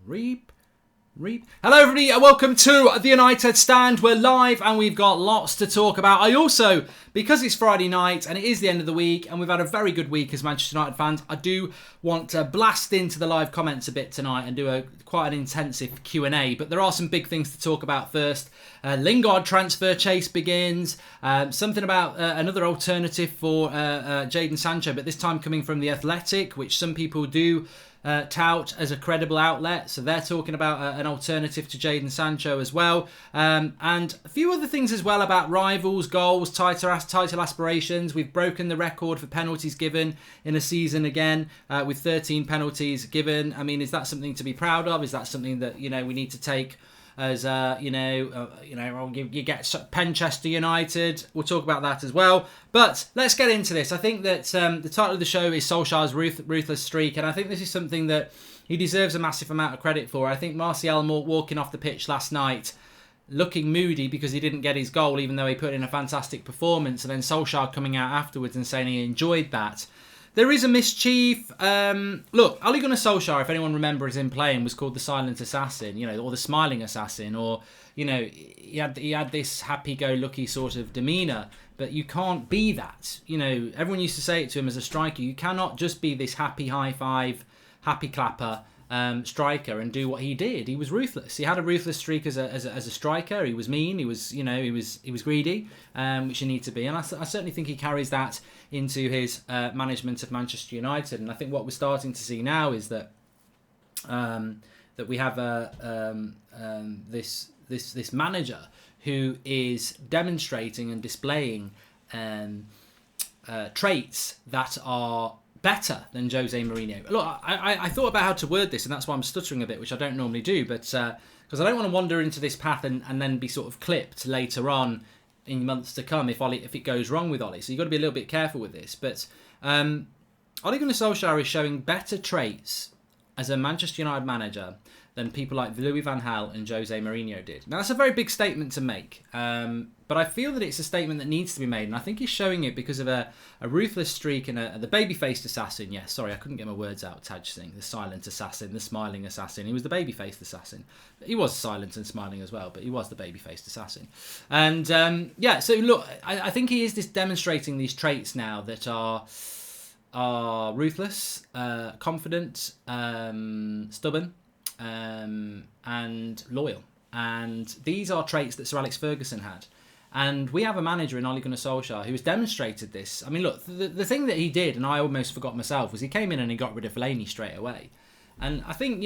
Hello everybody and welcome to the United Stand. We're live and we've got lots to talk about. I also, because it's Friday night and it is the end of the week and we've had a very good week as Manchester United fans, I do want to blast into the live comments a bit tonight and do quite an intensive Q&A. But there are some big things to talk about first. Lingard transfer chase begins. Something about another alternative for Jadon Sancho, but this time coming from The Athletic, which some people do tout as a credible outlet, so they're talking about an alternative to Jadon Sancho as well, and a few other things as well about rivals, goals, title aspirations. We've broken the record for penalties given in a season again, with 13 penalties given. I mean, is that something to be proud of? Is that something that we need to take as you get Manchester United? We'll talk about that as well. But let's get into this. I think that the title of the show is Solskjaer's Ruthless streak, and I think this is something that he deserves a massive amount of credit for. I think Martial walking off the pitch last night looking moody because he didn't get his goal, even though he put in a fantastic performance, and then Solskjaer coming out afterwards and saying he enjoyed that. There is a mischief. Look, Ole Gunnar Solskjær, if anyone remembers him playing, was called the silent assassin, or the smiling assassin, or, he had this happy-go-lucky sort of demeanour, but you can't be that. Everyone used to say it to him as a striker. You cannot just be this happy high-five, happy clapper striker and do what he did. He was ruthless. He had a ruthless streak as a striker. He was mean. He was greedy, which you need to be. And I certainly think he carries that into his management of Manchester United. And I think what we're starting to see now is that that we have this manager who is demonstrating and displaying traits that are better than Jose Mourinho. Look, I thought about how to word this, and that's why I'm stuttering a bit, which I don't normally do, but because I don't want to wander into this path and then be sort of clipped later on in months to come if it goes wrong with Ole. So you've got to be a little bit careful with this. But Ole Gunnar Solskjær is showing better traits as a Manchester United manager than people like Louis van Gaal and Jose Mourinho did. Now, that's a very big statement to make, but I feel that it's a statement that needs to be made, and I think he's showing it because of a ruthless streak and the baby-faced assassin. Yeah, sorry, I couldn't get my words out, Taj Singh. The silent assassin, the smiling assassin. He was the baby-faced assassin. He was silent and smiling as well, but he was the baby-faced assassin. And, so look, I think he is demonstrating these traits now that are ruthless, confident, stubborn, and loyal. And these are traits that Sir Alex Ferguson had. And we have a manager in Ole Gunnar Solskjær who has demonstrated this. I mean, look, the thing that he did, and I almost forgot myself, was he came in and he got rid of Fellaini straight away. And I think,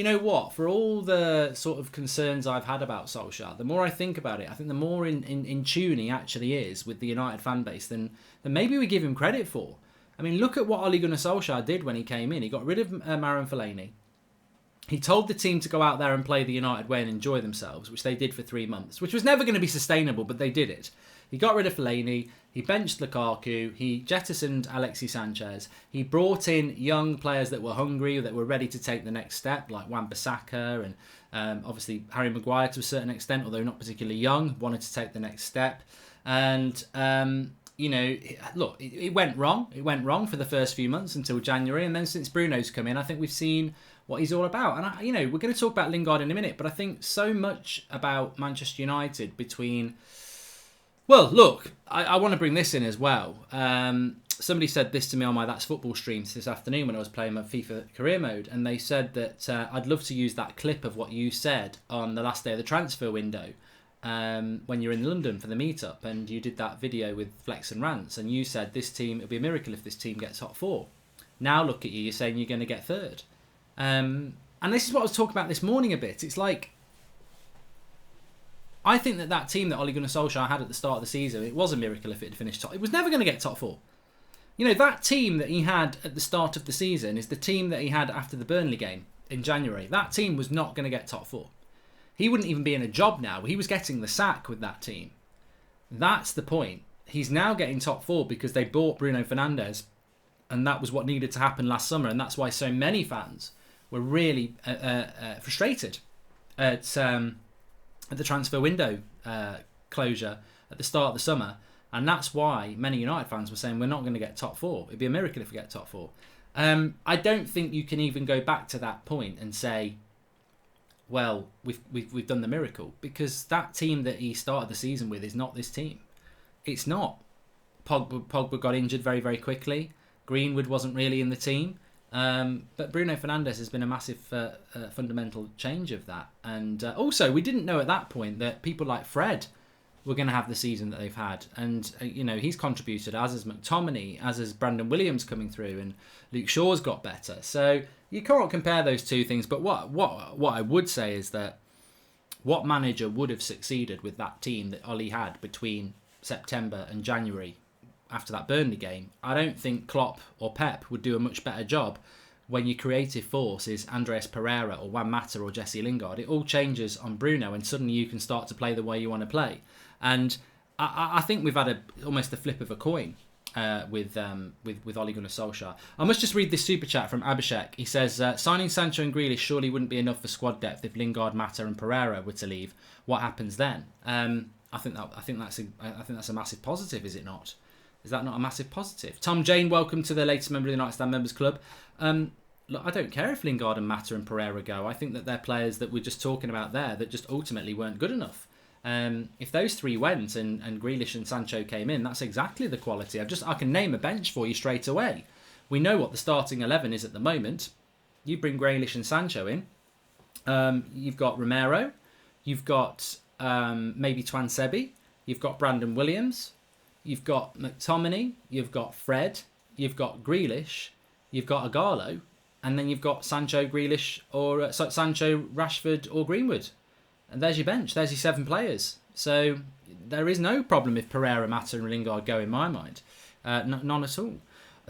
for all the sort of concerns I've had about Solskjær, the more I think about it, I think the more in tune he actually is with the United fan base than maybe we give him credit for. I mean, look at what Ole Gunnar Solskjær did when he came in. He got rid of Marouane Fellaini. He told the team to go out there and play the United way and enjoy themselves, which they did for 3 months, which was never going to be sustainable, but they did it. He got rid of Fellaini, he benched Lukaku, he jettisoned Alexis Sanchez, he brought in young players that were hungry, that were ready to take the next step, like Wan-Bissaka and obviously Harry Maguire to a certain extent, although not particularly young, wanted to take the next step. And, look, it went wrong. It went wrong for the first few months until January, and then since Bruno's come in, I think we've seen what he's all about. And, we're going to talk about Lingard in a minute, but I think so much about Manchester United between... Well, look, I want to bring this in as well. Somebody said this to me on my That's Football stream this afternoon when I was playing my FIFA career mode, and they said that I'd love to use that clip of what you said on the last day of the transfer window when you're in London for the meetup, and you did that video with Flex and Rants, and you said this team, it'll be a miracle if this team gets top 4. Now look at you, you're saying you're going to get 3rd. And this is what I was talking about this morning a bit. It's like, I think that team that Ole Gunnar Solskjær had at the start of the season, it was a miracle if it had finished top. It was never going to get top 4. That team that he had at the start of the season is the team that he had after the Burnley game in January. That team was not going to get top 4. He wouldn't even be in a job now. He was getting the sack with that team. That's the point. He's now getting top 4 because they bought Bruno Fernandes, and that was what needed to happen last summer, and that's why so many fans were really frustrated at the transfer window closure at the start of the summer. And that's why many United fans were saying we're not going to get top 4. It'd be a miracle if we get top 4. I don't think you can even go back to that point and say well, we've done the miracle, because that team that he started the season with is not this team. It's not. Pogba got injured very, very quickly. Greenwood wasn't really in the team. But Bruno Fernandes has been a massive fundamental change of that. And also, we didn't know at that point that people like Fred were going to have the season that they've had. And, he's contributed, as has McTominay, as has Brandon Williams coming through, and Luke Shaw's got better. So you can't compare those two things. But what I would say is that what manager would have succeeded with that team that Ollie had between September and January after that Burnley game? I don't think Klopp or Pep would do a much better job when your creative force is Andreas Pereira or Juan Mata or Jesse Lingard. It all changes on Bruno, and suddenly you can start to play the way you want to play. And I think we've had almost the flip of a coin with Ole Gunnar Solskjaer. I must just read this super chat from Abhishek. He says, signing Sancho and Grealish surely wouldn't be enough for squad depth if Lingard, Mata and Pereira were to leave. What happens then? I think that's a massive positive, is it not? Is that not a massive positive? Tom Jane, welcome to the latest member of the United Stand Members Club. Look, I don't care if Lingard and Mata and Pereira go. I think that they're players that we're just talking about there that just ultimately weren't good enough. If those three went and Grealish and Sancho came in, that's exactly the quality. I can name a bench for you straight away. We know what the starting 11 is at the moment. You bring Grealish and Sancho in. You've got Romero. You've got maybe Twan Sebi. You've got Brandon Williams. You've got McTominay. You've got Fred. You've got Grealish. You've got Agallo. And then you've got Sancho, Grealish, or Sancho, Rashford, or Greenwood. And there's your bench. There's your 7 players. So there is no problem if Pereira, Mata and Lingard go, in my mind. None at all.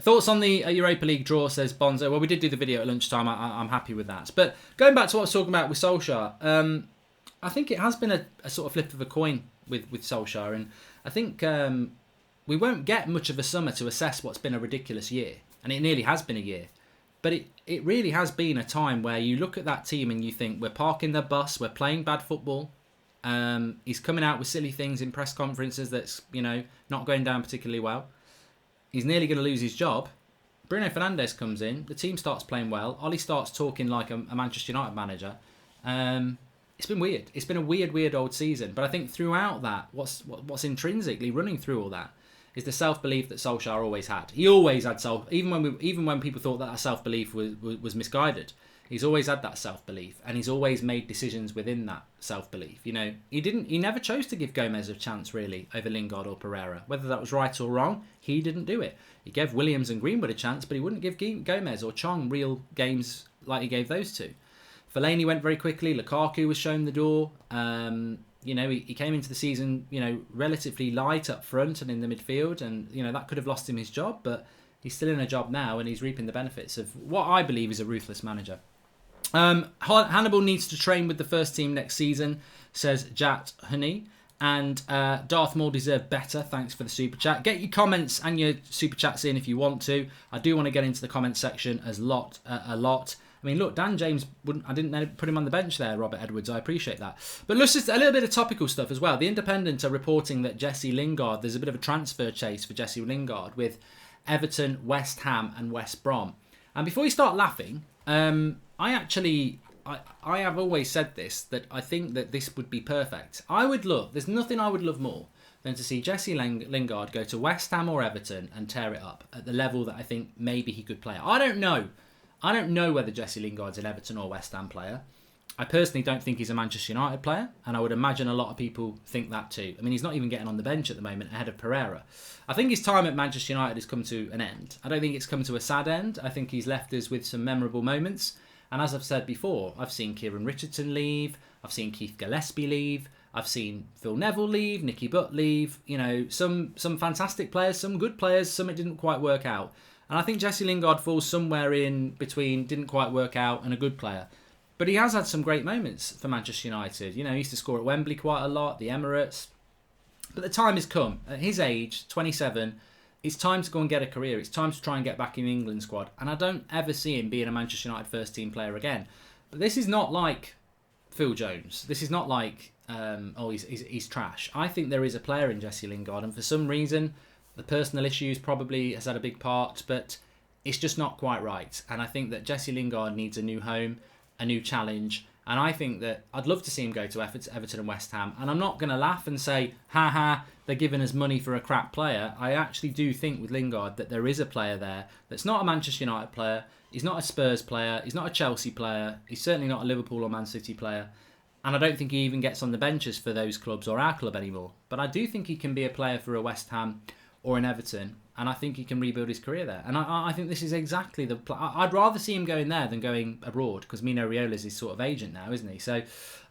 Thoughts on the Europa League draw, says Bonzo. Well, we did do the video at lunchtime. I'm happy with that. But going back to what I was talking about with Solskjaer, I think it has been a sort of flip of a coin with Solskjaer. And I think we won't get much of a summer to assess what's been a ridiculous year. And it nearly has been a year. But it really has been a time where you look at that team and you think, we're parking the bus, we're playing bad football. He's coming out with silly things in press conferences that's, not going down particularly well. He's nearly going to lose his job. Bruno Fernandes comes in, the team starts playing well. Ollie starts talking like a Manchester United manager. It's been weird. It's been a weird old season. But I think throughout that, what's intrinsically running through all that is the self-belief that Solskjaer always had. He always had even when people thought that self-belief was misguided. He's always had that self-belief, and he's always made decisions within that self-belief. He never chose to give Gomez a chance really over Lingard or Pereira. Whether that was right or wrong, he didn't do it. He gave Williams and Greenwood a chance, but he wouldn't give Gomez or Chong real games like he gave those two. Fellaini went very quickly. Lukaku was shown the door. He came into the season, relatively light up front and in the midfield, and that could have lost him his job, but he's still in a job now and he's reaping the benefits of what I believe is a ruthless manager. Hannibal needs to train with the first team next season, says Jat Honey, and Darth Maul deserved better. Thanks for the super chat. Get your comments and your super chats in if you want to. I do want to get into the comments section a lot. I mean, look, Dan James, I didn't put him on the bench there, Robert Edwards. I appreciate that. But let's just a little bit of topical stuff as well. The Independent are reporting that Jesse Lingard, there's a bit of a transfer chase for Jesse Lingard with Everton, West Ham and West Brom. And before you start laughing, I have always said this, that I think that this would be perfect. There's nothing I would love more than to see Jesse Lingard go to West Ham or Everton and tear it up at the level that I think maybe he could play at. I don't know whether Jesse Lingard's an Everton or West Ham player. I personally don't think he's a Manchester United player, and I would imagine a lot of people think that too. I mean, he's not even getting on the bench at the moment ahead of Pereira. I think his time at Manchester United has come to an end. I don't think it's come to a sad end. I think he's left us with some memorable moments. And as I've said before, I've seen Kieran Richardson leave. I've seen Keith Gillespie leave. I've seen Phil Neville leave, Nicky Butt leave. Some fantastic players, some good players, some it didn't quite work out. And I think Jesse Lingard falls somewhere in between didn't quite work out and a good player. But he has had some great moments for Manchester United. He used to score at Wembley quite a lot, the Emirates. But the time has come. At his age, 27, it's time to go and get a career. It's time to try and get back in the England squad. And I don't ever see him being a Manchester United first team player again. But this is not like Phil Jones. This is not like, he's trash. I think there is a player in Jesse Lingard. And for some reason, the personal issues probably has had a big part, but it's just not quite right. And I think that Jesse Lingard needs a new home, a new challenge, And I think that I'd love to see him go to Everton and West Ham. And I'm not going to laugh and say, ha, they're giving us money for a crap player. I actually do think with Lingard that there is a player there that's not a Manchester United player. He's not a Spurs player. He's not a Chelsea player. He's certainly not a Liverpool or Man City player. And I don't think he even gets on the benches for those clubs or our club anymore. But I do think he can be a player for a West Ham or an Everton. And I think he can rebuild his career there. And I think this is exactly the... I'd rather see him going there than going abroad, because Mino Raiola's his sort of agent now, isn't he? So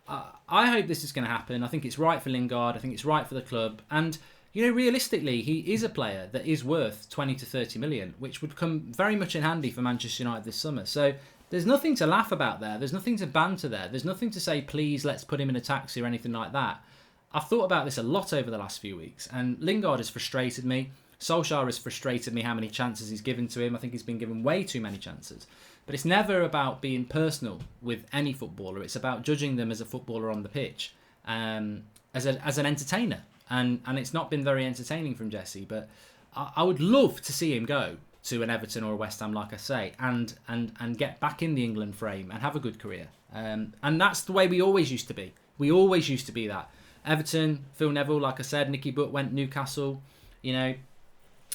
I hope this is going to happen. I think it's right for Lingard. I think it's right for the club. And, realistically, he is a player that is worth 20 to 30 million, which would come very much in handy for Manchester United this summer. So there's nothing to laugh about there. There's nothing to banter there. There's nothing to say, please, let's put him in a taxi or anything like that. I've thought about this a lot over the last few weeks, and Lingard has frustrated me. Solskjaer has frustrated me how many chances he's given to him. I think he's been given way too many chances. But it's never about being personal with any footballer. It's about judging them as a footballer on the pitch, as an entertainer. And it's not been very entertaining from Jesse. But I would love to see him go to an Everton or a West Ham, like I say, and get back in the England frame and have a good career. And that's the way we always used to be. We always used to be that. Everton, Phil Neville, like I said, Nicky Butt went Newcastle,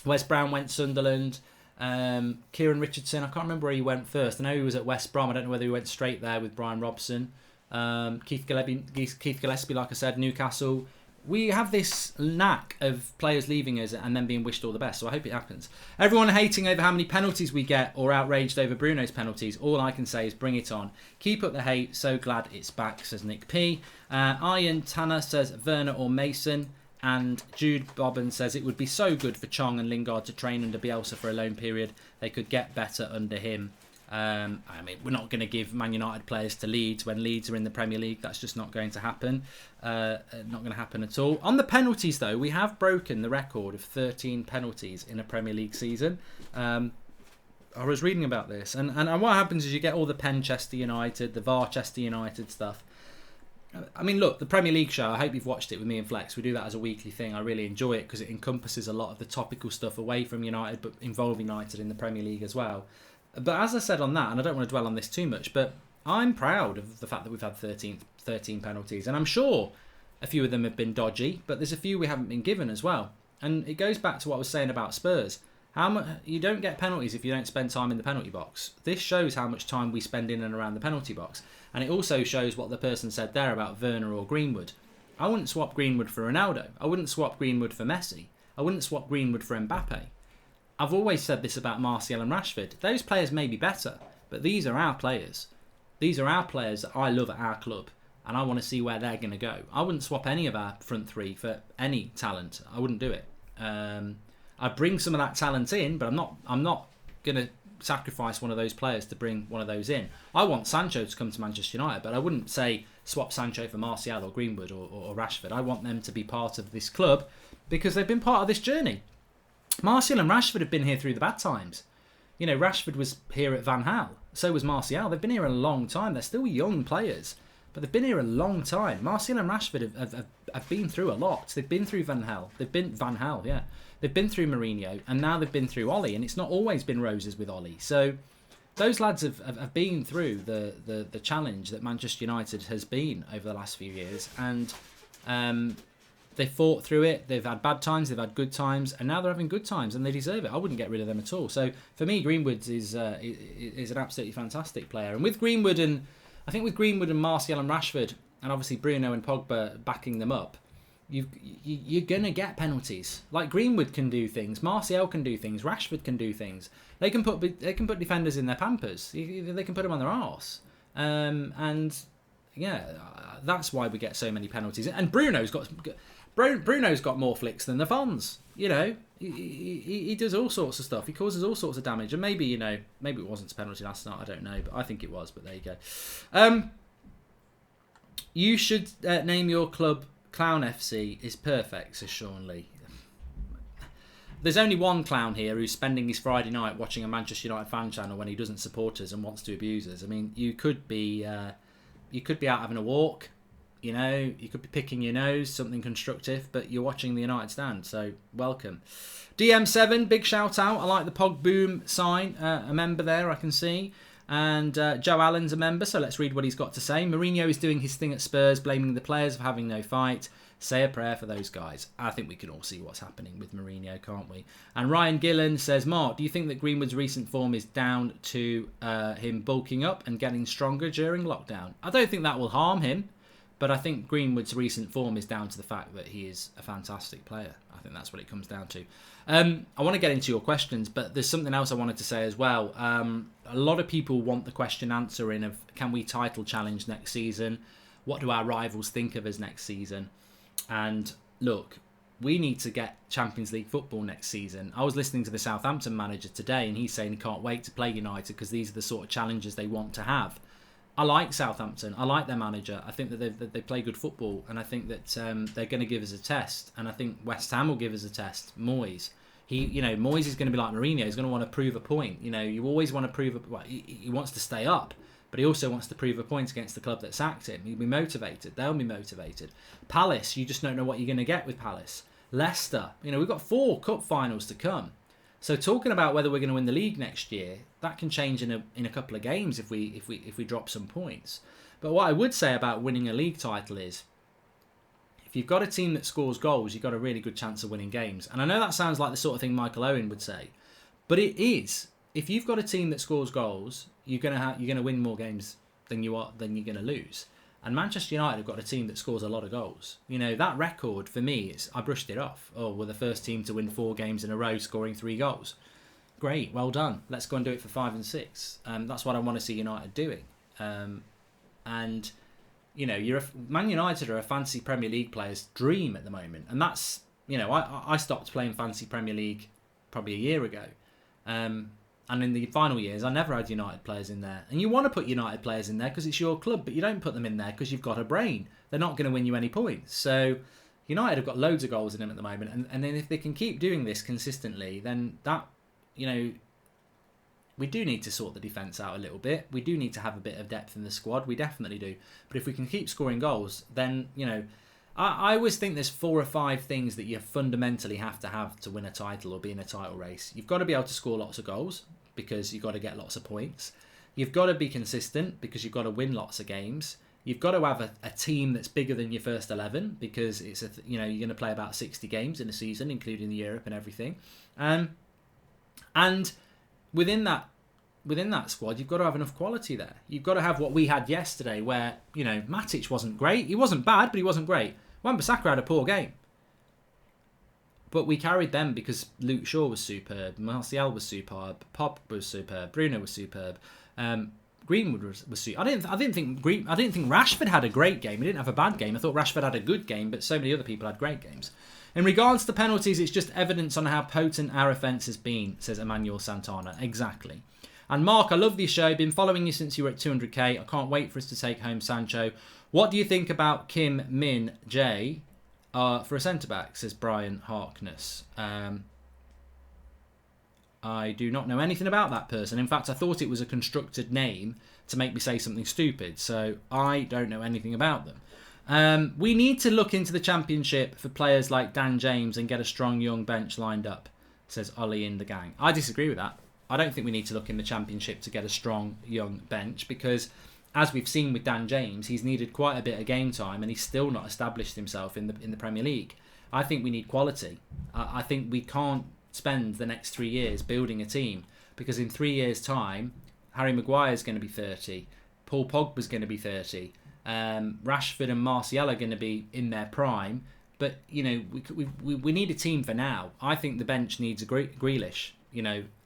Wes Brown went Sunderland. Kieran Richardson, I can't remember where he went first. I know he was at West Brom. I don't know whether he went straight there with Brian Robson. Keith Gillespie, like I said, Newcastle. We have this knack of players leaving us and then being wished all the best, so I hope it happens. Everyone hating over how many penalties we get or outraged over Bruno's penalties, all I can say is bring it on. Keep up the hate, so glad it's back, says Nick P. Ian Tanner says Werner or Mason. And Jude Bobbin says it would be so good for Chong and Lingard to train under Bielsa for a loan period. They could get better under him. We're not going to give Man United players to Leeds when Leeds are in the Premier League. That's just not going to happen. Not going to happen at all. On the penalties, though, we have broken the record of 13 penalties in a Premier League season. I was reading about this. And what happens is you get all the Penchester United, the Varchester United stuff. I mean, look, the Premier League show, I hope you've watched it with me and Flex. We do that as a weekly thing. I really enjoy it because it encompasses a lot of the topical stuff away from United, but involving United in the Premier League as well. But as I said on that, and I don't want to dwell on this too much, but I'm proud of the fact that we've had 13 penalties. And I'm sure a few of them have been dodgy, but there's a few we haven't been given as well. And it goes back to what I was saying about Spurs. You don't get penalties if you don't spend time in the penalty box. This shows how much time we spend in and around the penalty box. And it also shows what the person said there about Werner or Greenwood. I wouldn't swap Greenwood for Ronaldo. I wouldn't swap Greenwood for Messi. I wouldn't swap Greenwood for Mbappe. I've always said this about Martial and Rashford. Those players may be better, but these are our players. These are our players that I love at our club, and I want to see where they're going to go. I wouldn't swap any of our front three for any talent. I wouldn't do it. I'd bring some of that talent in, but I'm not going to sacrifice one of those players to bring one of those in. I want Sancho to come to Manchester United, but I wouldn't say swap Sancho for Martial or Greenwood or Rashford. I want them to be part of this club because they've been part of this journey. Martial and Rashford have been here through the bad times. Rashford was here at Van Gaal. So was Martial. They've been here a long time. They're still young players, but they've been here a long time. Martial and Rashford have been through a lot. They've been through Van Gaal, yeah. They've been through Mourinho, and now they've been through Ollie, and it's not always been roses with Ollie. So those lads have been through the challenge that Manchester United has been over the last few years, and they fought through it. They've had bad times, they've had good times, and now they're having good times, and they deserve it. I wouldn't get rid of them at all. So for me, Greenwood is an absolutely fantastic player, and with Greenwood and Martial and Rashford, and obviously Bruno and Pogba backing them up, you're going to get penalties. Like Greenwood can do things, Martial can do things, Rashford can do things. They can put defenders in their pampers. They can put them on their arse. And yeah, that's why we get so many penalties. And Bruno's got more flicks than the Fonz. He does all sorts of stuff. He causes all sorts of damage. And maybe it wasn't a penalty last night. I don't know, but I think it was. But there you go. You should name your club Clown FC is perfect, says Sean Lee. There's only one clown here who's spending his Friday night watching a Manchester United fan channel when he doesn't support us and wants to abuse us. I mean, you could be out having a walk, you could be picking your nose, something constructive, but you're watching the United stand, so welcome. DM7, big shout out. I like the Pog Boom sign, a member there I can see. And Joe Allen's a member, so let's read what he's got to say. Mourinho is doing his thing at Spurs, blaming the players for having no fight. Say a prayer for those guys. I think we can all see what's happening with Mourinho, can't we? And Ryan Gillen says, Mark, do you think that Greenwood's recent form is down to him bulking up and getting stronger during lockdown? I don't think that will harm him, but I think Greenwood's recent form is down to the fact that he is a fantastic player. I think that's what it comes down to. I want to get into your questions, but there's something else I wanted to say as well. A lot of people want the question answering of, can we title challenge next season? What do our rivals think of us next season? And look, we need to get Champions League football next season. I was listening to the Southampton manager today, and he's saying he can't wait to play United because these are the sort of challenges they want to have. I like Southampton. I like their manager. I think that they play good football, and I think that they're going to give us a test. And I think West Ham will give us a test. Moyes, Moyes is going to be like Mourinho. He's going to want to prove a point. You always want to prove he wants to stay up, but he also wants to prove a point against the club that sacked him. He'll be motivated. They'll be motivated. Palace, you just don't know what you're going to get with Palace. Leicester, we've got 4 cup finals to come. So talking about whether we're going to win the league next year, that can change in a couple of games if we drop some points. But what I would say about winning a league title is, if you've got a team that scores goals, you've got a really good chance of winning games. And I know that sounds like the sort of thing Michael Owen would say, but it is. If you've got a team that scores goals, you're gonna win more games than you're going to lose. And Manchester United have got a team that scores a lot of goals. That record for me, I brushed it off. Oh, we're the first team to win 4 games in a row, scoring 3 goals. Great, well done. Let's go and do it for 5 and 6. That's what I want to see United doing. Man United are a fantasy Premier League player's dream at the moment, and that's I stopped playing fantasy Premier League probably a year ago. And in the final years, I never had United players in there. And you want to put United players in there because it's your club, but you don't put them in there because you've got a brain. They're not going to win you any points. So United have got loads of goals in them at the moment. And then if they can keep doing this consistently, then that, we do need to sort the defence out a little bit. We do need to have a bit of depth in the squad. We definitely do. But if we can keep scoring goals, then, I always think there's 4 or 5 things that you fundamentally have to win a title or be in a title race. You've got to be able to score lots of goals because you've got to get lots of points. You've got to be consistent because you've got to win lots of games. You've got to have a team that's bigger than your first 11 because it's you're going to play about 60 games in a season, including the Europe and everything. And within that squad, you've got to have enough quality there. You've got to have what we had yesterday where, Matic wasn't great. He wasn't bad, but he wasn't great. Wan-Bissaka had a poor game. But we carried them because Luke Shaw was superb, Martial was superb, Pop was superb, Bruno was superb, Greenwood was superb. I didn't think Rashford had a great game. He didn't have a bad game. I thought Rashford had a good game, but so many other people had great games. In regards to penalties, it's just evidence on how potent our offence has been, says Emmanuel Santana. Exactly. And Mark, I love this show. Been following you since you were at 200k. I can't wait for us to take home Sancho. What do you think about Kim Min Jae for a centre-back, says Brian Harkness. I do not know anything about that person. In fact, I thought it was a constructed name to make me say something stupid. So I don't know anything about them. We need to look into the Championship for players like Dan James and get a strong young bench lined up, says Ollie in the gang. I disagree with that. I don't think we need to look in the Championship to get a strong young bench because, as we've seen with Dan James, he's needed quite a bit of game time and he's still not established himself in the Premier League. I think we need quality. I think we can't spend the next 3 years building a team because in 3 years' time, Harry Maguire's going to be 30, Paul Pogba's going to be 30, Rashford and Martial are going to be in their prime. But we need a team for now. I think the bench needs a Grealish.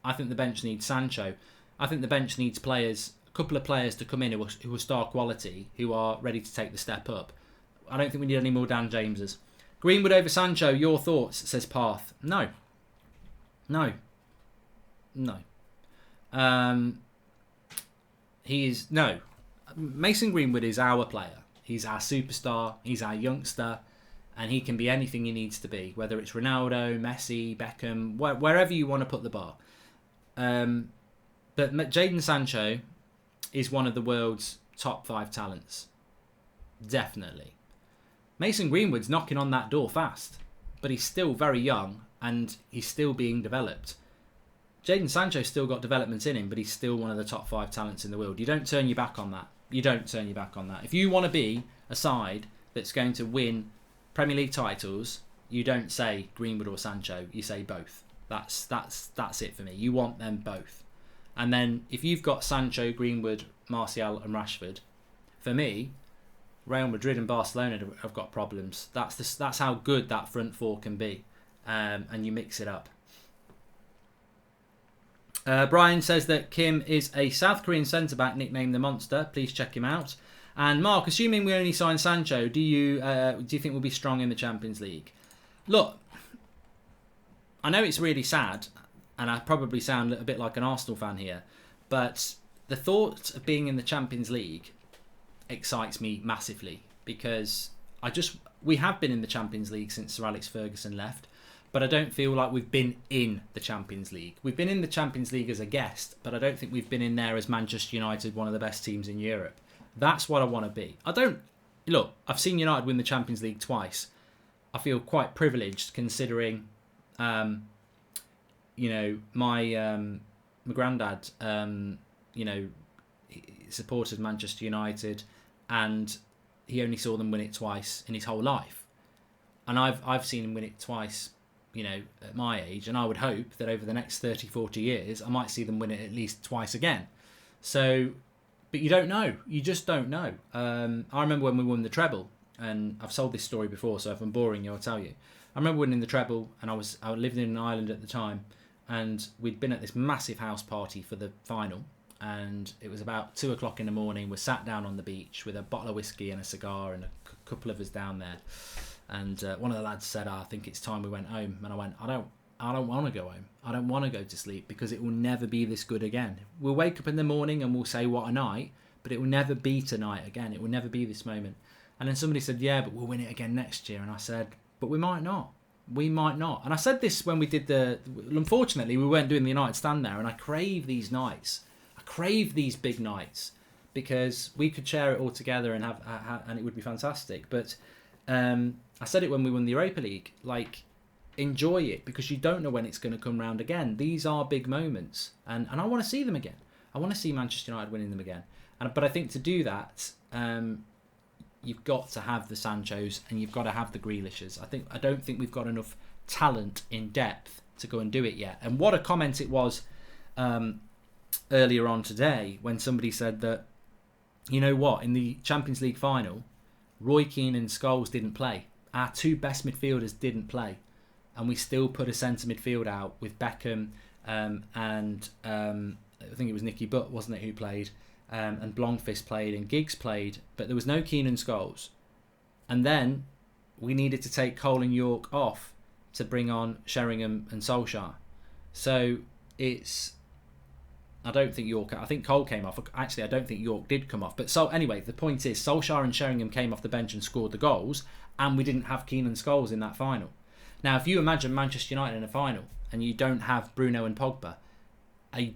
I think the bench needs Sancho. I think the bench needs a couple of players to come in who are star quality, who are ready to take the step up. I don't think we need any more Dan Jameses. Greenwood over Sancho, your thoughts, says Parth. No. Mason Greenwood is our player. He's our superstar. He's our youngster. And he can be anything he needs to be, whether it's Ronaldo, Messi, Beckham, wherever you want to put the bar. But Jadon Sancho is one of the world's top 5 talents. Definitely. Mason Greenwood's knocking on that door fast, but he's still very young and he's still being developed. Jadon Sancho's still got development in him, but he's still one of the top 5 talents in the world. You don't turn your back on that. You don't turn your back on that. If you want to be a side that's going to win Premier League titles, you don't say Greenwood or Sancho. You say both. That's it for me. You want them both. And then if you've got Sancho, Greenwood, Martial and Rashford, for me, Real Madrid and Barcelona have got problems. That's how good that front four can be. And you mix it up. Brian says that Kim is a South Korean centre-back nicknamed the Monster. Please check him out. And Mark, assuming we only sign Sancho, do you think we'll be strong in the Champions League? Look, I know it's really sad, and I probably sound a bit like an Arsenal fan here, but the thought of being in the Champions League excites me massively, because we have been in the Champions League since Sir Alex Ferguson left, but I don't feel like we've been in the Champions League. We've been in the Champions League as a guest, but I don't think we've been in there as Manchester United, one of the best teams in Europe. That's what I want to be. I've seen United win the Champions League twice. I feel quite privileged considering, my granddad, he supported Manchester United, and he only saw them win it twice in his whole life. And I've seen him win it twice, at my age, and I would hope that over the next 30, 40 years, I might see them win it at least twice again. So, but you don't know. You just don't know. I remember when we won the treble, and I've told this story before, so if I'm boring you, I'll tell you. I remember winning the treble, and I lived in Ireland at the time, and we'd been at this massive house party for the final, and it was about 2 o'clock in the morning. We're sat down on the beach with a bottle of whiskey and a cigar, and a couple of us down there. And one of the lads said, I think it's time we went home. And I went, I don't want to go home. I don't want to go to sleep, because it will never be this good again. We'll wake up in the morning and we'll say, what a night, but it will never be tonight again. It will never be this moment. And then somebody said, yeah, but we'll win it again next year. And I said, but we might not. We might not. And I said this when we did unfortunately, we weren't doing the United Stand there. And I crave these nights. I crave these big nights, because we could share it all together and and it would be fantastic. But I said it when we won the Europa League, enjoy it, because you don't know when it's going to come round again. These are big moments, and I want to see them again. I want to see Manchester United winning them again. But I think to do that, you've got to have the Sanchos and you've got to have the Grealishes. I don't think we've got enough talent in depth to go and do it yet. And what a comment it was earlier on today when somebody said that, you know what, in the Champions League final, Roy Keane and Scholes didn't play. Our 2 best midfielders didn't play. And we still put a centre midfield out with Beckham and I think it was Nicky Butt, wasn't it, who played? And Blomqvist played and Giggs played, but there was no Keane and Scholes. And then we needed to take Cole and York off to bring on Sheringham and Solskjaer. So I don't think York... I think Cole came off. Actually, I don't think York did come off. But so anyway, the point is, Solskjaer and Sheringham came off the bench and scored the goals, and we didn't have Keane and Scholes in that final. Now, if you imagine Manchester United in a final and you don't have Bruno and Pogba,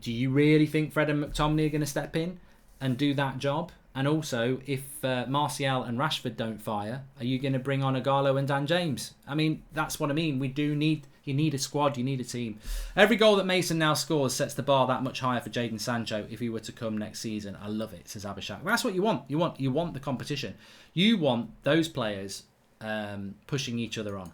do you really think Fred and McTominay are going to step in and do that job? And also, if Martial and Rashford don't fire, are you going to bring on Agallo and Dan James? I mean, that's what I mean. You need a squad, you need a team. Every goal that Mason now scores sets the bar that much higher for Jadon Sancho if he were to come next season. I love it, says Abhishek. That's what you want. You want the competition. You want those players pushing each other on.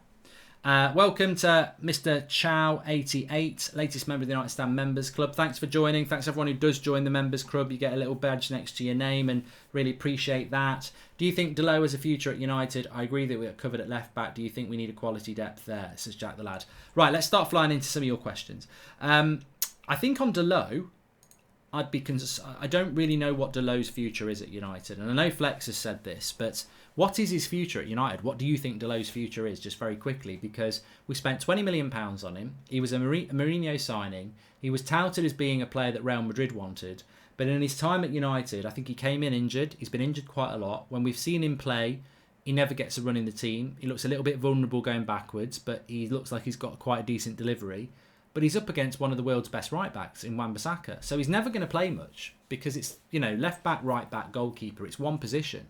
Welcome to Mr. Chow88, latest member of the United Stand Members Club. Thanks for joining. Thanks everyone who does join the Members Club. You get a little badge next to your name and really appreciate that. Do you think Delo has a future at United? I agree that we're covered at left back. Do you think we need a quality depth there? Says Jack the Lad. Right, let's start flying into some of your questions. I think on Delo, I don't really know what Delo's future is at United. And I know Flex has said this, but what is his future at United? What do you think Delo's future is, just very quickly? Because we spent £20 million on him. He was a Mourinho signing. He was touted as being a player that Real Madrid wanted. But in his time at United, I think he came in injured. He's been injured quite a lot. When we've seen him play, he never gets a run in the team. He looks a little bit vulnerable going backwards, but he looks like he's got quite a decent delivery. But he's up against one of the world's best right-backs in Wan-Bissaka. So he's never going to play much because it's, left back, right back, goalkeeper. It's one position.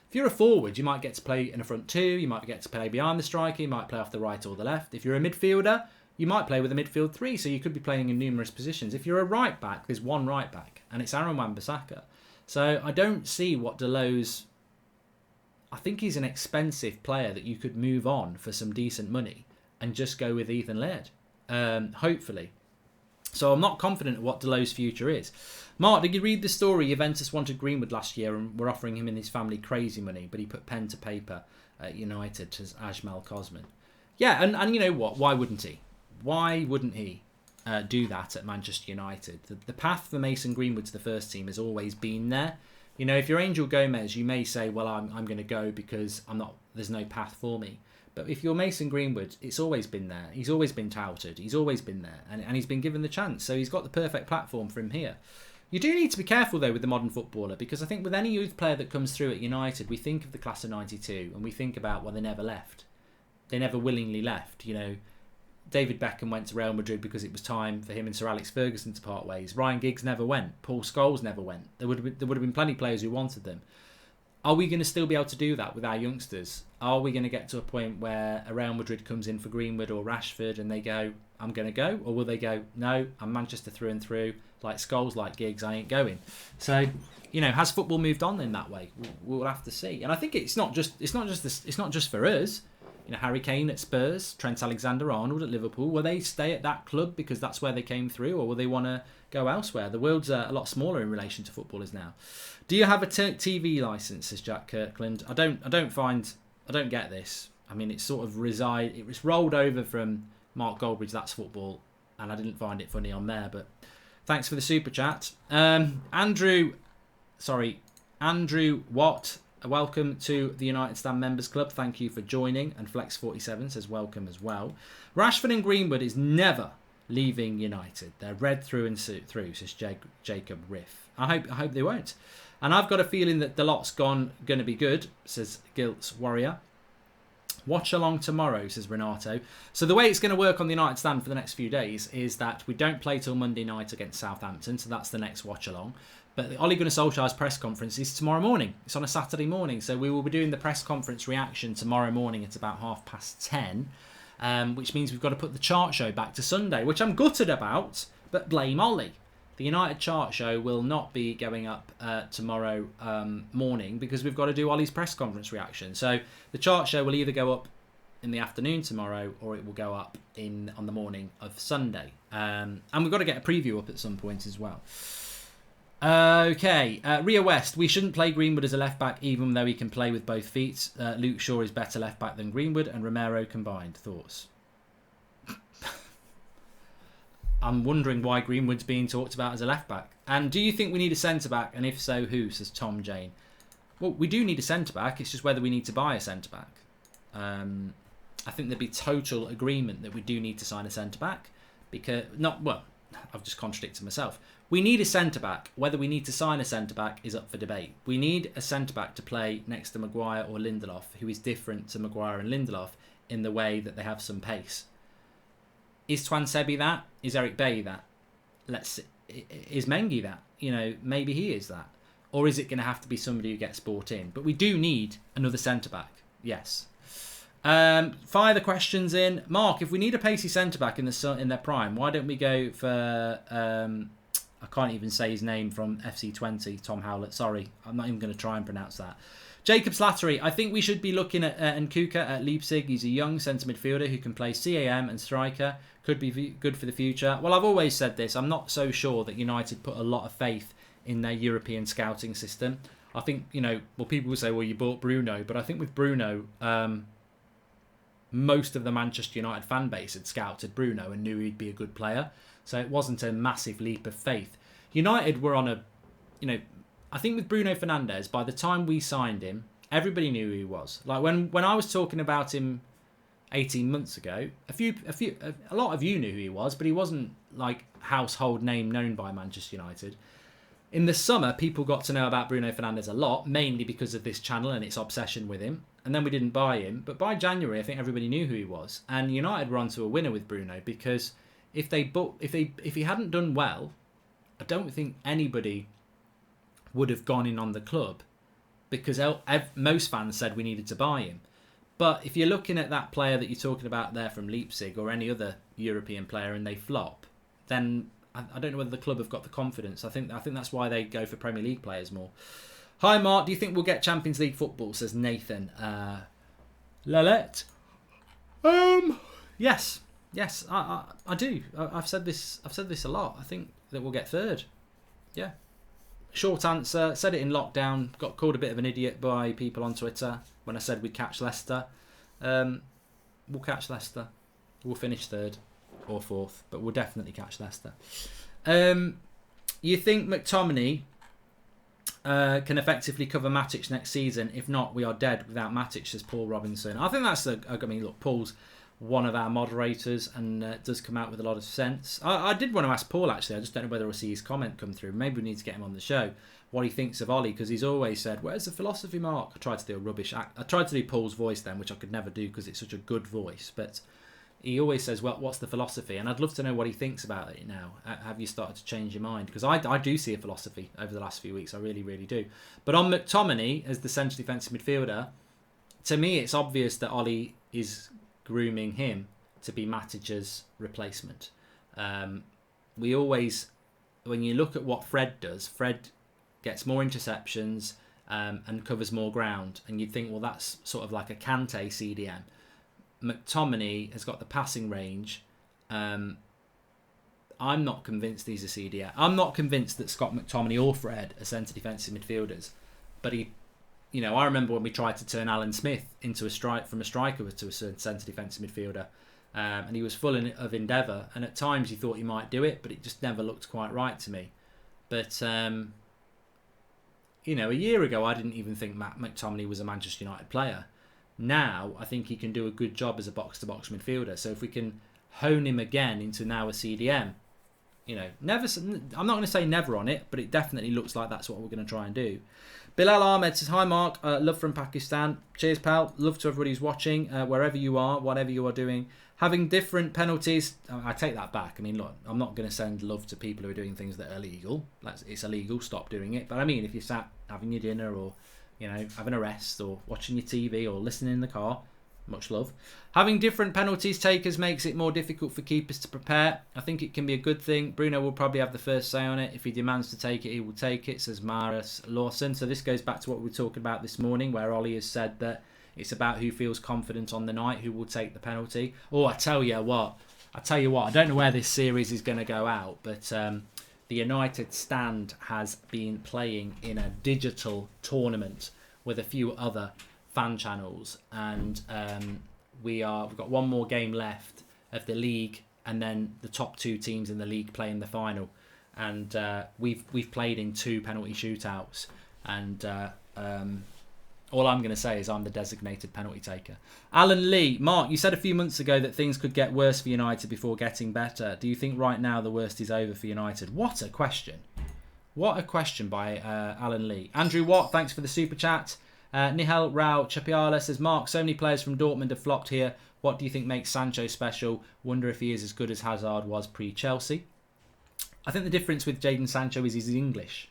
If you're a forward, you might get to play in a front two. You might get to play behind the striker. You might play off the right or the left. If you're a midfielder, you might play with a midfield three, so you could be playing in numerous positions. If you're a right back, there's one right back, and it's Aaron Wan-Bissaka. So I don't see what Deleu's... I think he's an expensive player that you could move on for some decent money and just go with Ethan Laird, hopefully. So I'm not confident of what Deleu's future is. Mark, did you read the story? Juventus wanted Greenwood last year and were offering him and his family crazy money, but he put pen to paper at United to Ajmal Kosman. Yeah, and you know what? Why wouldn't he? Why wouldn't he do that at Manchester United? The path for Mason Greenwood to the first team has always been there. You know, if you're Angel Gomez, you may say, well, I'm going to go because there's no path for me. But if you're Mason Greenwood, it's always been there. He's always been touted. He's always been there. And he's been given the chance. So he's got the perfect platform for him here. You do need to be careful, though, with the modern footballer, because I think with any youth player that comes through at United, we think of the class of 92 and we think about, well, they never left. They never willingly left. You know, David Beckham went to Real Madrid because it was time for him and Sir Alex Ferguson to part ways. Ryan Giggs never went. Paul Scholes never went. There would have been plenty of players who wanted them. Are we going to still be able to do that with our youngsters? Are we going to get to a point where a Real Madrid comes in for Greenwood or Rashford and they go, I'm going to go? Or will they go, no, I'm Manchester through and through, like Scholes, like Giggs, I ain't going? So, you know, has football moved on in that way? We'll have to see. And I think it's not just for us. You know, Harry Kane at Spurs, Trent Alexander-Arnold at Liverpool. Will they stay at that club because that's where they came through, or will they want to go elsewhere? The world's a lot smaller in relation to footballers now. Do you have a TV license? Says Jack Kirkland. I don't get this. I mean, it's sort of it was rolled over from Mark Goldbridge. That's football, and I didn't find it funny on there. But thanks for the super chat, Andrew Watt. Welcome to the United Stand Members Club. Thank you for joining. And Flex47 says welcome as well. Rashford and Greenwood is never leaving United. They're red through and through, says Jacob Riff. I hope they won't. And I've got a feeling that the lot's going to be good, says Gilt's Warrior. Watch along tomorrow, says Renato. So the way it's going to work on the United Stand for the next few days is that we don't play till Monday night against Southampton, so that's the next watch along. But the Ole Gunnar Solskjaer's press conference is tomorrow morning. It's on a Saturday morning, so we will be doing the press conference reaction tomorrow morning at about 10:30, which means we've got to put the chart show back to Sunday, which I'm gutted about, but blame Ollie. The United chart show will not be going up tomorrow morning because we've got to do Ollie's press conference reaction. So the chart show will either go up in the afternoon tomorrow or it will go up on the morning of Sunday. And we've got to get a preview up at some point as well. Okay, Ria West. We shouldn't play Greenwood as a left-back even though he can play with both feet. Luke Shaw is better left-back than Greenwood and Romero combined. Thoughts? I'm wondering why Greenwood's being talked about as a left-back. And do you think we need a centre-back? And if so, who? Says Tom Jane. Well, we do need a centre-back. It's just whether we need to buy a centre-back. I think there'd be total agreement that we do need to sign a centre-back. I've just contradicted myself. We need a centre-back. Whether we need to sign a centre-back is up for debate. We need a centre-back to play next to Maguire or Lindelof, who is different to Maguire and Lindelof in the way that they have some pace. Is Twansebi that? Is Eric Bailly that? Is Mengi that? You know, maybe he is that. Or is it going to have to be somebody who gets bought in? But we do need another centre-back. Yes. Fire the questions in. Mark, if we need a pacey centre-back in their prime, why don't we go for... I can't even say his name from FC20, Tom Howlett. Sorry, I'm not even going to try and pronounce that. Jacob Slattery, I think we should be looking at Nkuka at Leipzig. He's a young centre midfielder who can play CAM and striker. Could be good for the future. Well, I've always said this. I'm not so sure that United put a lot of faith in their European scouting system. I think, people will say, well, you bought Bruno. But I think with Bruno, most of the Manchester United fan base had scouted Bruno and knew he'd be a good player. So it wasn't a massive leap of faith. United were on I think with Bruno Fernandes, by the time we signed him, everybody knew who he was. Like when I was talking about him 18 months ago, a lot of you knew who he was, but he wasn't like household name known by Manchester United. In the summer, people got to know about Bruno Fernandes a lot, mainly because of this channel and its obsession with him. And then we didn't buy him. But by January, I think everybody knew who he was. And United were onto a winner with Bruno because if he hadn't done well, I don't think anybody would have gone in on the club because most fans said we needed to buy him. But if you're looking at that player that you're talking about there from Leipzig or any other European player and they flop, then I don't know whether the club have got the confidence. I think that's why they go for Premier League players more. Hi Mark, do you think we'll get Champions League football? Says Nathan. Lalette. Yes, I do. I've said this a lot. I think that we'll get third. Yeah. Short answer. Said it in lockdown. Got called a bit of an idiot by people on Twitter when I said we'd catch Leicester. We'll catch Leicester. We'll finish third or fourth, but we'll definitely catch Leicester. You think McTominay can effectively cover Matic next season? If not, we are dead without Matic, says Paul Robinson. I think that's look, Paul's one of our moderators and does come out with a lot of sense. I did want to ask Paul, actually. I just don't know whether we'll see his comment come through. Maybe we need to get him on the show, what he thinks of Ollie, because he's always said, where's the philosophy, Mark? I tried to do a rubbish act. I tried to do Paul's voice then, which I could never do because it's such a good voice. But he always says, well, what's the philosophy? And I'd love to know what he thinks about it now. Have you started to change your mind? Because I do see a philosophy over the last few weeks. I really, really do. But on McTominay, as the central defensive midfielder, to me, it's obvious that Ollie is grooming him to be Matic's replacement. We always, when you look at what Fred does, Fred gets more interceptions and covers more ground. And you'd think, well, that's sort of like a Kante CDM. McTominay has got the passing range. I'm not convinced he's a CDM. I'm not convinced that Scott McTominay or Fred are centre defensive midfielders. But he, I remember when we tried to turn Alan Smith into from a striker to a centre defensive midfielder. And he was full of endeavour. And at times he thought he might do it, but it just never looked quite right to me. But, a year ago I didn't even think Matt McTominay was a Manchester United player. Now, I think he can do a good job as a box-to-box midfielder. So if we can hone him again into now a CDM, never. I'm not going to say never on it, but it definitely looks like that's what we're going to try and do. Bilal Ahmed says, hi Mark, love from Pakistan. Cheers pal, love to everybody who's watching, wherever you are, whatever you are doing. Having different penalties, I take that back. I mean, look, I'm not going to send love to people who are doing things that are illegal. It's illegal, stop doing it. But I mean, if you're sat having your dinner or having a rest or watching your TV or listening in the car, much love. Having different penalties takers makes it more difficult for keepers to prepare. I think it can be a good thing. Bruno will probably have the first say on it. If he demands to take it, he will take it, says Maris Lawson. So this goes back to what we were talking about this morning, where Ollie has said that it's about who feels confident on the night, who will take the penalty. Oh, I tell you what, I don't know where this series is going to go out, but the United Stand has been playing in a digital tournament with a few other fan channels, and we've got one more game left of the league, and then the top two teams in the league play in the final, and we've played in 2 penalty shootouts, and all I'm going to say is I'm the designated penalty taker. Alan Lee, Mark, you said a few months ago that things could get worse for United before getting better. Do you think right now the worst is over for United? What a question. What a question by Alan Lee. Andrew Watt, thanks for the super chat. Nihal Rao Chapiala says, Mark, so many players from Dortmund have flopped here. What do you think makes Sancho special? Wonder if he is as good as Hazard was pre-Chelsea. I think the difference with Jadon Sancho is he's English.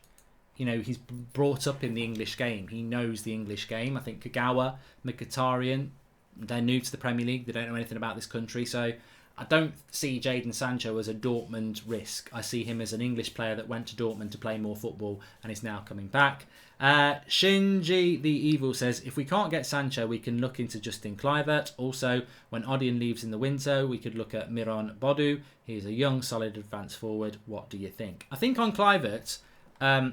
He's brought up in the English game. He knows the English game. I think Kagawa, Mkhitaryan, they're new to the Premier League. They don't know anything about this country. So I don't see Jadon Sancho as a Dortmund risk. I see him as an English player that went to Dortmund to play more football and is now coming back. Shinji the Evil says, if we can't get Sancho, we can look into Justin Kluivert. Also, when Odion leaves in the window, we could look at Miron Bodu. He's a young, solid advance forward. What do you think? I think on Kluivert,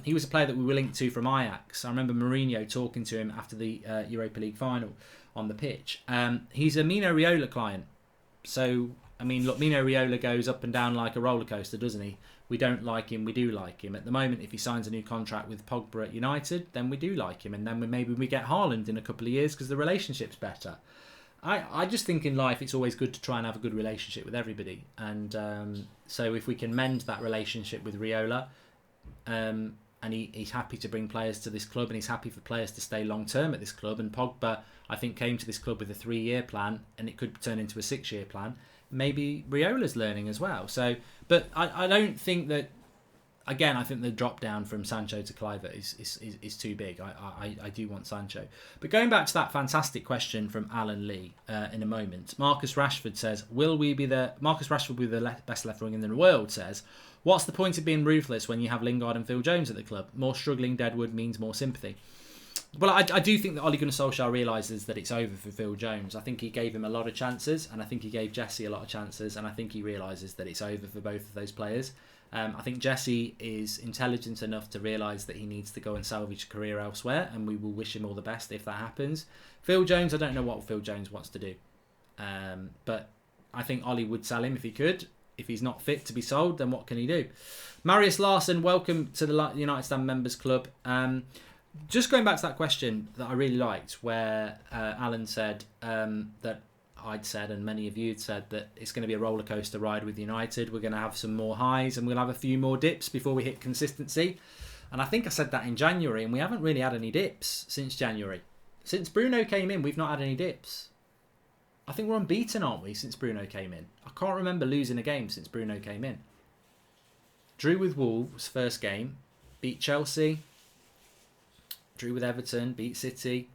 he was a player that we were linked to from Ajax. I remember Mourinho talking to him after the Europa League final on the pitch. He's a Mino Raiola client. So, I mean, look, Mino Raiola goes up and down like a roller coaster, doesn't he? We don't like him, we do like him. At the moment, if he signs a new contract with Pogba at United, then we do like him. And then maybe we get Haaland in a couple of years because the relationship's better. I just think in life it's always good to try and have a good relationship with everybody. And so if we can mend that relationship with Raiola, and he's happy to bring players to this club and he's happy for players to stay long term at this club, and Pogba, I think, came to this club with a 3-year plan and it could turn into a 6-year plan. Maybe Riola's learning as well. So, but I don't think that again, I think the drop down from Sancho to Kluivert is too big. I do want Sancho. But going back to that fantastic question from Alan Lee in a moment, Marcus Rashford says, Marcus Rashford will be the best left wing in the world, says, what's the point of being ruthless when you have Lingard and Phil Jones at the club? More struggling Deadwood means more sympathy. Well, I do think that Ole Gunnar Solskjaer realises that it's over for Phil Jones. I think he gave him a lot of chances, and I think he gave Jesse a lot of chances, and I think he realises that it's over for both of those players. I think Jesse is intelligent enough to realise that he needs to go and salvage a career elsewhere, and we will wish him all the best if that happens. Phil Jones, I don't know what Phil Jones wants to do, but I think Ollie would sell him if he could. If he's not fit to be sold, then what can he do? Marius Larson, welcome to the United Stand Members Club. Just going back to that question that I really liked, where Alan said that I'd said, and many of you had said, that it's going to be a roller coaster ride with United. We're going to have some more highs and we'll have a few more dips before we hit consistency. And I think I said that in January, and we haven't really had any dips since January. Since Bruno came in, we've not had any dips. I think we're unbeaten, aren't we, since Bruno came in? I can't remember losing a game since Bruno came in. Drew with Wolves, first game. Beat Chelsea. Drew with Everton, beat City.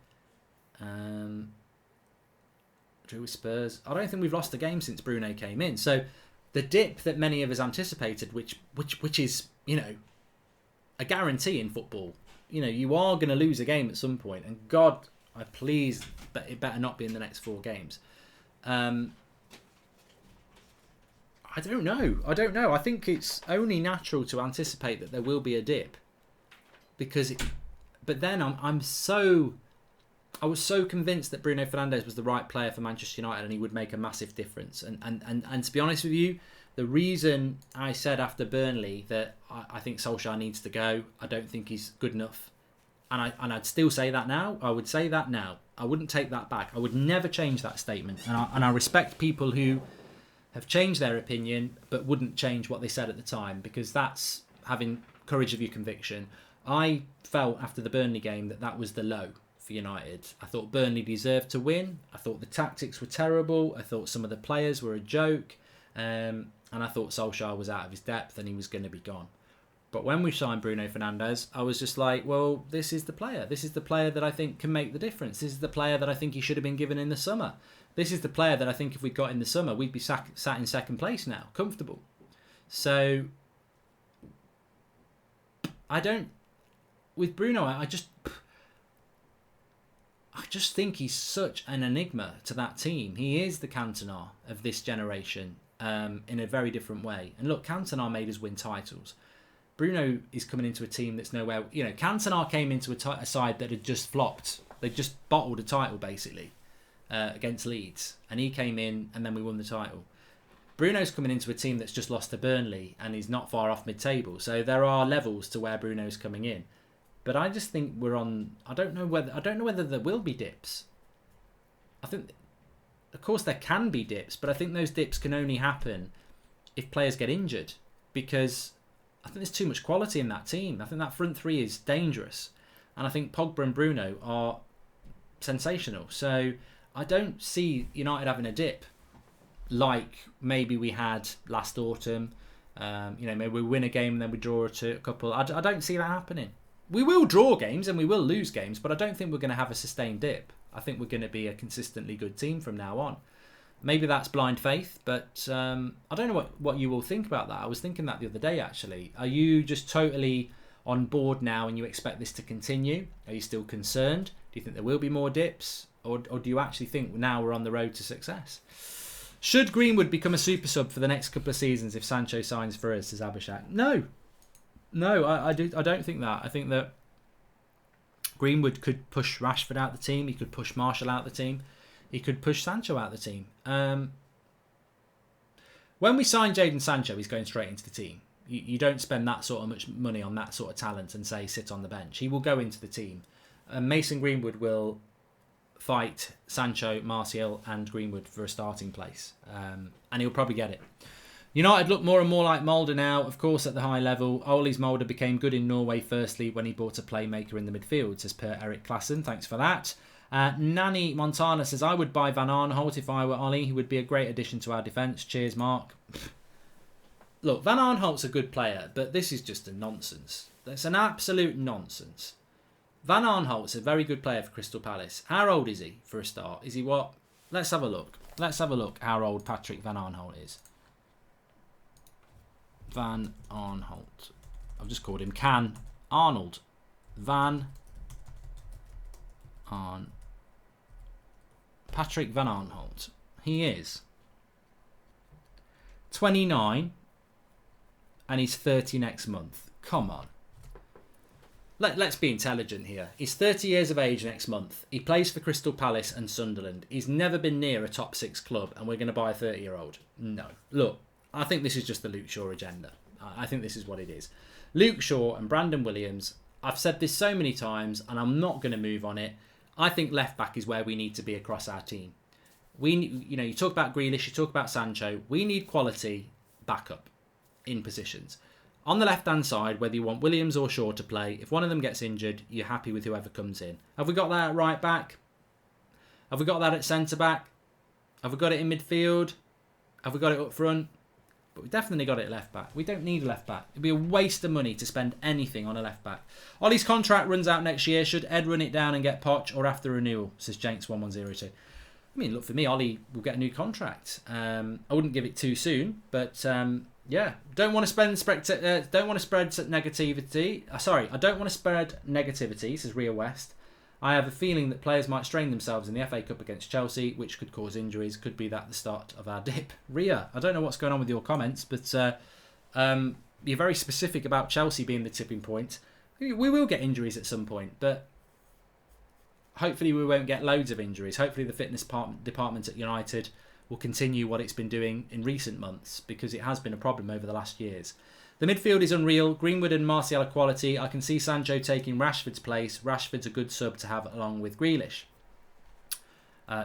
Drew with Spurs. I don't think we've lost a game since Bruno came in. So the dip that many of us anticipated, which is, a guarantee in football. You are going to lose a game at some point, and God, I please, but it better not be in the next 4 games. I don't know. I think it's only natural to anticipate that there will be a dip, but then I was so convinced that Bruno Fernandes was the right player for Manchester United and he would make a massive difference. And to be honest with you, the reason I said after Burnley that I think Solskjaer needs to go, I don't think he's good enough. And I'd still say that now. I would say that now. I wouldn't take that back. I would never change that statement. And I respect people who have changed their opinion but wouldn't change what they said at the time, because that's having courage of your conviction. I felt after the Burnley game that was the low for United. I thought Burnley deserved to win. I thought the tactics were terrible. I thought some of the players were a joke. And I thought Solskjaer was out of his depth and he was going to be gone. But when we signed Bruno Fernandes, I was just like, well, this is the player. This is the player that I think can make the difference. This is the player that I think he should have been given in the summer. This is the player that I think if we got in the summer, we'd be sat in second place now, comfortable. So with Bruno, I just think he's such an enigma to that team. He is the Cantona of this generation in a very different way. And look, Cantona made us win titles. Bruno is coming into a team that's nowhere... Cantona came into a side that had just flopped. They just bottled a title, basically, against Leeds. And he came in and then we won the title. Bruno's coming into a team that's just lost to Burnley and he's not far off mid-table. So there are levels to where Bruno's coming in. But I just think we're on... I don't know whether there will be dips. I think, of course, there can be dips, but I think those dips can only happen if players get injured, because I think there's too much quality in that team. I think that front three is dangerous, and I think Pogba and Bruno are sensational. So I don't see United having a dip like maybe we had last autumn. Maybe we win a game and then we draw a couple. I don't see that happening. We will draw games and we will lose games, but I don't think we're going to have a sustained dip. I think we're going to be a consistently good team from now on. Maybe that's blind faith, but I don't know what you all think about that. I was thinking that the other day, actually. Are you just totally on board now and you expect this to continue? Are you still concerned? Do you think there will be more dips? Or do you actually think now we're on the road to success? Should Greenwood become a super sub for the next couple of seasons if Sancho signs for us, says Abhishek? No, I don't think that. I think that Greenwood could push Rashford out the team. He could push Martial out the team. He could push Sancho out the team. When we sign Jadon Sancho, he's going straight into the team. You don't spend that sort of much money on that sort of talent and say sit on the bench. He will go into the team. Mason Greenwood will fight Sancho, Martial and Greenwood for a starting place. And he'll probably get it. United look more and more like Mulder now, of course, at the high level. Ole's Mulder became good in Norway firstly when he bought a playmaker in the midfield, says per Eric Klassen. Thanks for that. Nani Montana says, I would buy Van Arnholt if I were Ole. He would be a great addition to our defence. Cheers, Mark. look, Van Aanholt's a good player, but this is just a nonsense. That's an absolute nonsense. Van Aanholt's a very good player for Crystal Palace. How old is he, for a start? Is he what? Let's have a look. Let's have a look how old Patrick Van Aanholt is. Van Aanholt. I've just called him Can Arnold. Van Aan. Patrick Van Aanholt. He is 29 and he's 30 next month. Come on. Let's be intelligent here. He's 30 years of age next month. He plays for Crystal Palace and Sunderland. He's never been near a top 6 club and we're going to buy a 30-year-old. No. Look, I think this is just the Luke Shaw agenda. I think this is what it is. Luke Shaw and Brandon Williams, I've said this so many times and I'm not going to move on it. I think left back is where we need to be across our team. You talk about Grealish, you talk about Sancho. We need quality backup in positions. On the left-hand side, whether you want Williams or Shaw to play, if one of them gets injured, you're happy with whoever comes in. Have we got that at right back? Have we got that at centre-back? Have we got it in midfield? Have we got it up front? But we definitely got it at left-back. We don't need a left-back. It'd be a waste of money to spend anything on a left-back. Ollie's contract runs out next year. Should Ed run it down and get Poch or after renewal? Says Jenks1102. I mean, look, for me, Ollie will get a new contract. I wouldn't give it too soon, but... yeah, don't want to spread negativity. I don't want to spread negativity, says Ria West. I have a feeling that players might strain themselves in the FA Cup against Chelsea, which could cause injuries. Could be that the start of our dip. Ria, I don't know what's going on with your comments, but you're very specific about Chelsea being the tipping point. We will get injuries at some point, but hopefully we won't get loads of injuries. Hopefully the fitness department at United will continue what it's been doing in recent months, because it has been a problem over the last years. The midfield is unreal. Greenwood and Martial are quality. I can see Sancho taking Rashford's place. Rashford's a good sub to have along with Grealish,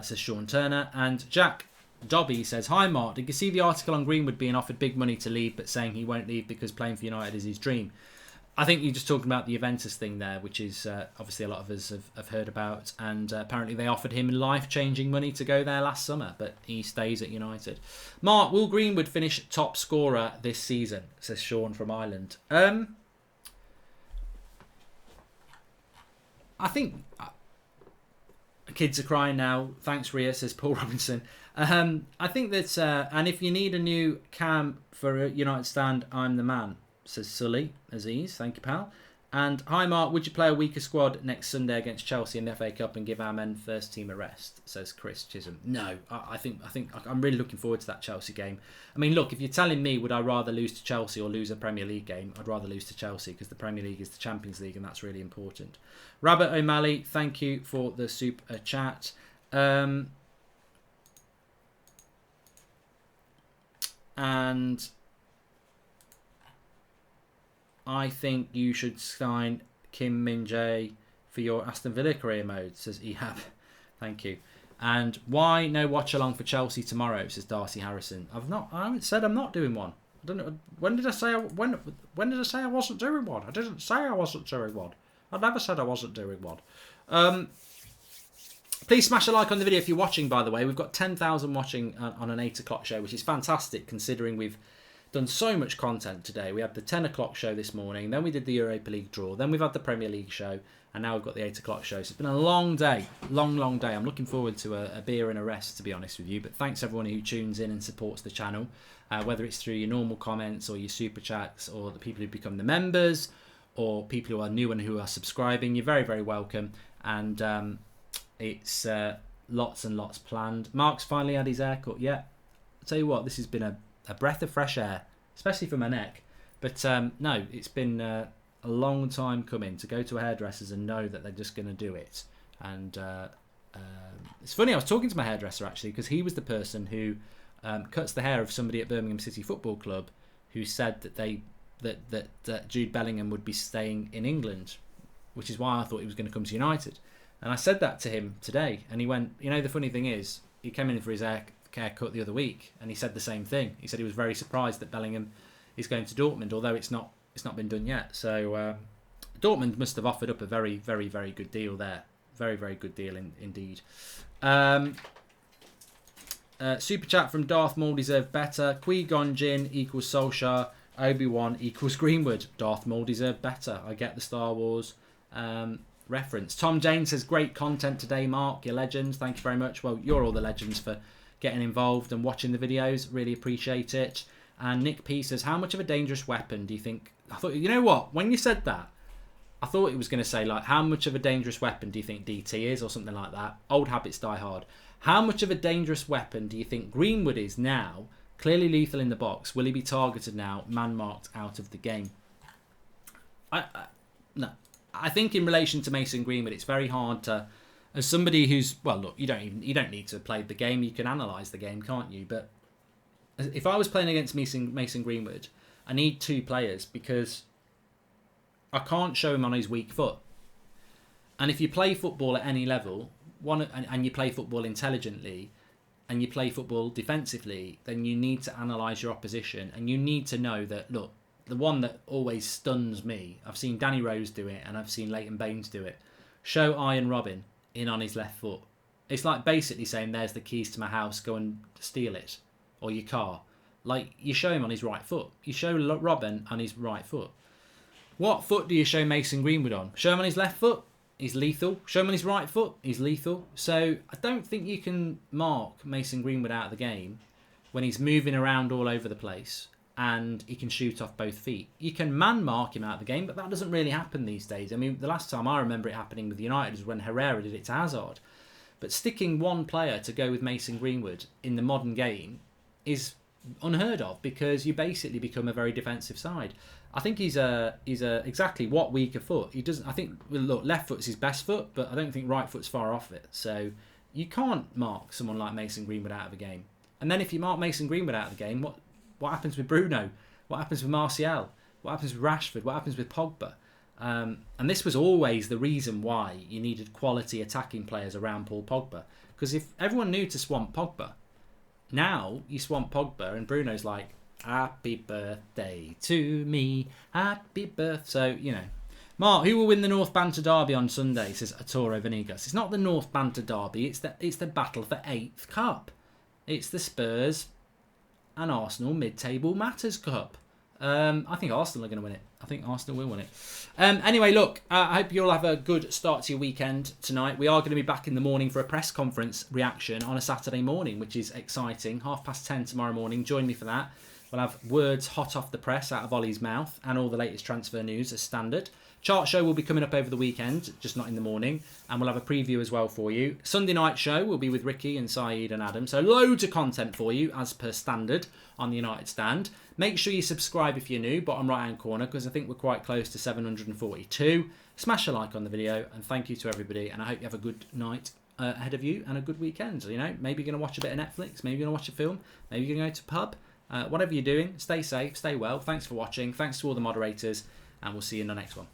says Sean Turner. And Jack Dobby says, hi Mark, did you see the article on Greenwood being offered big money to leave but saying he won't leave because playing for United is his dream? I think you're just talking about the Juventus thing there, which is obviously a lot of us have heard about. And apparently they offered him life-changing money to go there last summer, but he stays at United. Mark, will Greenwood finish top scorer this season? Says Sean from Ireland. I think... kids are crying now. Thanks, Ria, says Paul Robinson. I think that... and if you need a new cam for a United stand, I'm the man, says Sully Aziz. Thank you, pal. And hi Mark, would you play a weaker squad next Sunday against Chelsea in the FA Cup and give our men first team a rest? Says Chris Chisholm. No, I think I'm really looking forward to that Chelsea game. I mean, look, if you're telling me would I rather lose to Chelsea or lose a Premier League game, I'd rather lose to Chelsea, because the Premier League is the Champions League and that's really important. Rabbit O'Malley, thank you for the super chat. And I think you should sign Kim Min-jae for your Aston Villa career mode, says Ehab. Thank you. And why no watch along for Chelsea tomorrow, says Darcy Harrison. I haven't said I'm not doing one. I don't know. When did I say I wasn't doing one? I didn't say I wasn't doing one. I never said I wasn't doing one. Please smash a like on the video if you're watching, by the way. We've got 10,000 watching on an 8 o'clock show, which is fantastic considering we've done so much content today. We had the 10 o'clock show this morning, then we did the Europa League draw, then we've had the Premier League show, and now we've got the 8 o'clock show. So it's been a long day, long day. I'm looking forward to a beer and a rest, to be honest with you. But thanks everyone who tunes in and supports the channel, whether it's through your normal comments or your super chats or the people who become the members or people who are new and who are subscribing. You're very, very welcome. And it's lots and lots planned. Mark's finally had his haircut. Yeah, I'll tell you what, this has been a breath of fresh air, especially for my neck. But no, it's been a long time coming to go to a hairdresser's and know that they're just going to do it. And it's funny, I was talking to my hairdresser actually, because he was the person who cuts the hair of somebody at Birmingham City Football Club who said that Jude Bellingham would be staying in England, which is why I thought he was going to come to United. And I said that to him today, and he went, you know, the funny thing is, he came in for his haircut the other week, and he said the same thing. He said he was very surprised that Bellingham is going to Dortmund, although it's not been done yet. So Dortmund must have offered up a very, very, very good deal there. Very, very good deal indeed. Super chat from Darth Maul deserved better. Qui-Gon Jinn equals Solskjaer. Obi-Wan equals Greenwood. Darth Maul deserved better. I get the Star Wars reference. Tom Jane says, great content today, Mark. You're legends. Thank you very much. Well, you're all the legends for getting involved and watching the videos. Really appreciate it. And Nick P says, how much of a dangerous weapon do you think... I thought, you know what? When you said that, I thought it was going to say, like, how much of a dangerous weapon do you think DT is, or something like that. Old habits die hard. How much of a dangerous weapon do you think Greenwood is now? Clearly lethal in the box. Will he be targeted now? Man marked out of the game. No. I think in relation to Mason Greenwood, it's very hard to, as somebody who's, well, look, you don't need to have played the game. You can analyse the game, can't you? But if I was playing against Mason Greenwood, I need two players because I can't show him on his weak foot. And if you play football at any level, and you play football intelligently, and you play football defensively, then you need to analyse your opposition, and you need to know that, look, the one that always stuns me, I've seen Danny Rose do it, and I've seen Leighton Baines do it. Show Ian Robin in on his left foot. It's like basically saying, there's the keys to my house, go and steal it. Or your car. Like, you show him on his right foot. You show Robin on his right foot. What foot do you show Mason Greenwood on? Show him on his left foot? He's lethal. Show him on his right foot? He's lethal. So, I don't think you can mark Mason Greenwood out of the game when he's moving around all over the place and he can shoot off both feet. You can man mark him out of the game, but that doesn't really happen these days. I mean, the last time I remember it happening with United was when Herrera did it to Hazard. But sticking one player to go with Mason Greenwood in the modern game is unheard of, because you basically become a very defensive side. I think he's a exactly what weaker foot. He doesn't. I think, look, left foot's his best foot, but I don't think right foot's far off it. So you can't mark someone like Mason Greenwood out of a game. And then if you mark Mason Greenwood out of the game, what happens with Bruno? What happens with Martial? What happens with Rashford? What happens with Pogba? And this was always the reason why you needed quality attacking players around Paul Pogba. Because if everyone knew to swamp Pogba, now you swamp Pogba and Bruno's like, happy birthday to me, happy birthday. So, you know. Mark, who will win the North Banter Derby on Sunday, says Arturo Venegas. It's not the North Banter Derby, it's the battle for 8th Cup. It's the Spurs and Arsenal Mid-Table Matters Cup. I think Arsenal are going to win it. I think Arsenal will win it. Anyway, look, I hope you all have a good start to your weekend tonight. We are going to be back in the morning for a press conference reaction on a Saturday morning, which is exciting. 10:30 tomorrow morning. Join me for that. We'll have words hot off the press out of Ollie's mouth and all the latest transfer news as standard. Chart show will be coming up over the weekend, just not in the morning. And we'll have a preview as well for you. Sunday night show will be with Ricky and Saeed and Adam. So loads of content for you as per standard on the United Stand. Make sure you subscribe if you're new, bottom right hand corner, because I think we're quite close to 742. Smash a like on the video, and thank you to everybody. And I hope you have a good night ahead of you and a good weekend. You know, maybe you're going to watch a bit of Netflix, maybe you're going to watch a film, maybe you're going to go to a pub. Whatever you're doing, stay safe, stay well. Thanks for watching. Thanks to all the moderators, and we'll see you in the next one.